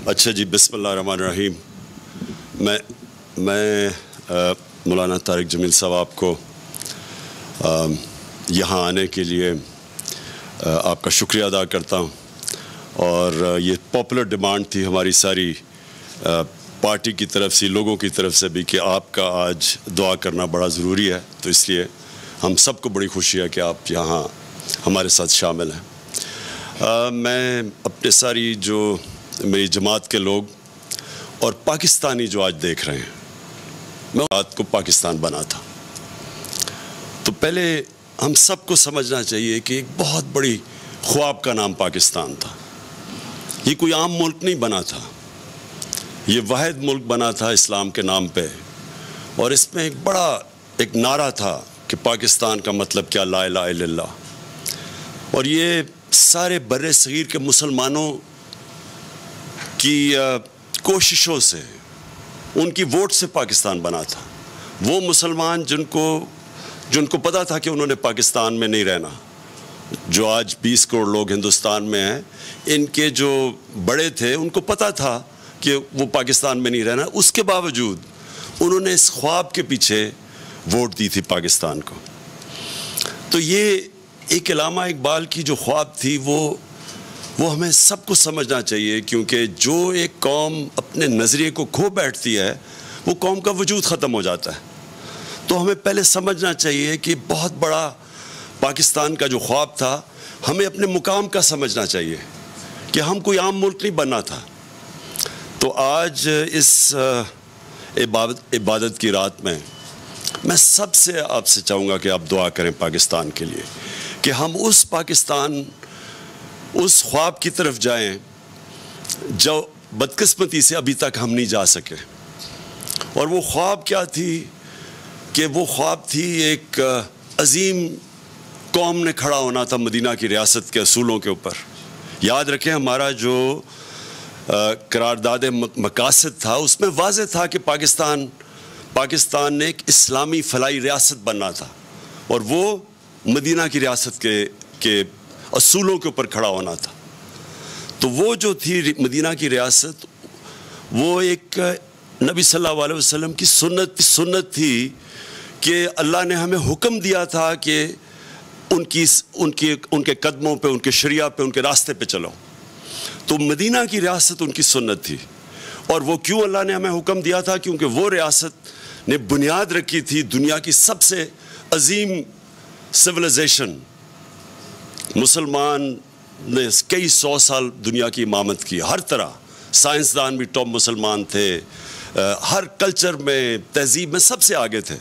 اچھا جی، بسم اللہ الرحمن الرحیم۔ میں مولانا طارق جمیل صاحب آپ کو یہاں آنے کے لیے آپ کا شکریہ ادا کرتا ہوں، اور یہ پاپولر ڈیمانڈ تھی ہماری ساری پارٹی کی طرف سے، لوگوں کی طرف سے بھی، کہ آپ کا آج دعا کرنا بڑا ضروری ہے، تو اس لیے ہم سب کو بڑی خوشی ہے کہ آپ یہاں ہمارے ساتھ شامل ہیں۔ میں اپنے ساری جو میری جماعت کے لوگ اور پاکستانی جو آج دیکھ رہے ہیں، میں رات کو پاکستان بنا تھا، تو پہلے ہم سب کو سمجھنا چاہیے کہ ایک بہت بڑی خواب کا نام پاکستان تھا۔ یہ کوئی عام ملک نہیں بنا تھا، یہ واحد ملک بنا تھا اسلام کے نام پہ، اور اس میں ایک نعرہ تھا کہ پاکستان کا مطلب کیا، لا الہ الا اللہ۔ اور یہ سارے بر صغیر کے مسلمانوں کی کوششوں سے، ان کی ووٹ سے پاکستان بنا تھا۔ وہ مسلمان جن کو پتا تھا کہ انہوں نے پاکستان میں نہیں رہنا، جو آج 20 کروڑ لوگ ہندوستان میں ہیں، ان کے جو بڑے تھے ان کو پتا تھا کہ وہ پاکستان میں نہیں رہنا، اس کے باوجود انہوں نے اس خواب کے پیچھے ووٹ دی تھی پاکستان کو۔ تو یہ ایک علامہ اقبال کی جو خواب تھی، وہ ہمیں سب کو سمجھنا چاہیے، کیونکہ جو ایک قوم اپنے نظریے کو کھو بیٹھتی ہے، وہ قوم کا وجود ختم ہو جاتا ہے۔ تو ہمیں پہلے سمجھنا چاہیے کہ بہت بڑا پاکستان کا جو خواب تھا، ہمیں اپنے مقام کا سمجھنا چاہیے کہ ہم کوئی عام ملک نہیں بننا تھا۔ تو آج اس عبادت کی رات میں سب سے آپ سے چاہوں گا کہ آپ دعا کریں پاکستان کے لیے، کہ ہم اس خواب کی طرف جائیں جو بدقسمتی سے ابھی تک ہم نہیں جا سکے۔ اور وہ خواب کیا تھی؟ کہ وہ خواب تھی ایک عظیم قوم نے کھڑا ہونا تھا مدینہ کی ریاست کے اصولوں کے اوپر۔ یاد رکھیں، ہمارا جو قرارداد مقاصد تھا، اس میں واضح تھا کہ پاکستان نے ایک اسلامی فلاحی ریاست بننا تھا، اور وہ مدینہ کی ریاست کے اصولوں کے اوپر کھڑا ہونا تھا۔ تو وہ جو تھی مدینہ کی ریاست، وہ ایک نبی صلی اللہ علیہ وسلم کی سنت تھی کہ اللہ نے ہمیں حکم دیا تھا کہ ان کے قدموں پہ، ان کے شریعہ پہ، ان کے راستے پہ چلو۔ تو مدینہ کی ریاست ان کی سنت تھی۔ اور وہ کیوں اللہ نے ہمیں حکم دیا تھا؟ کیونکہ وہ ریاست نے بنیاد رکھی تھی دنیا کی سب سے عظیم سویلائزیشن۔ مسلمان نے کئی 100 سال دنیا کی امامت کی، ہر طرح سائنسدان بھی ٹاپ مسلمان تھے، ہر کلچر میں، تہذیب میں سب سے آگے تھے۔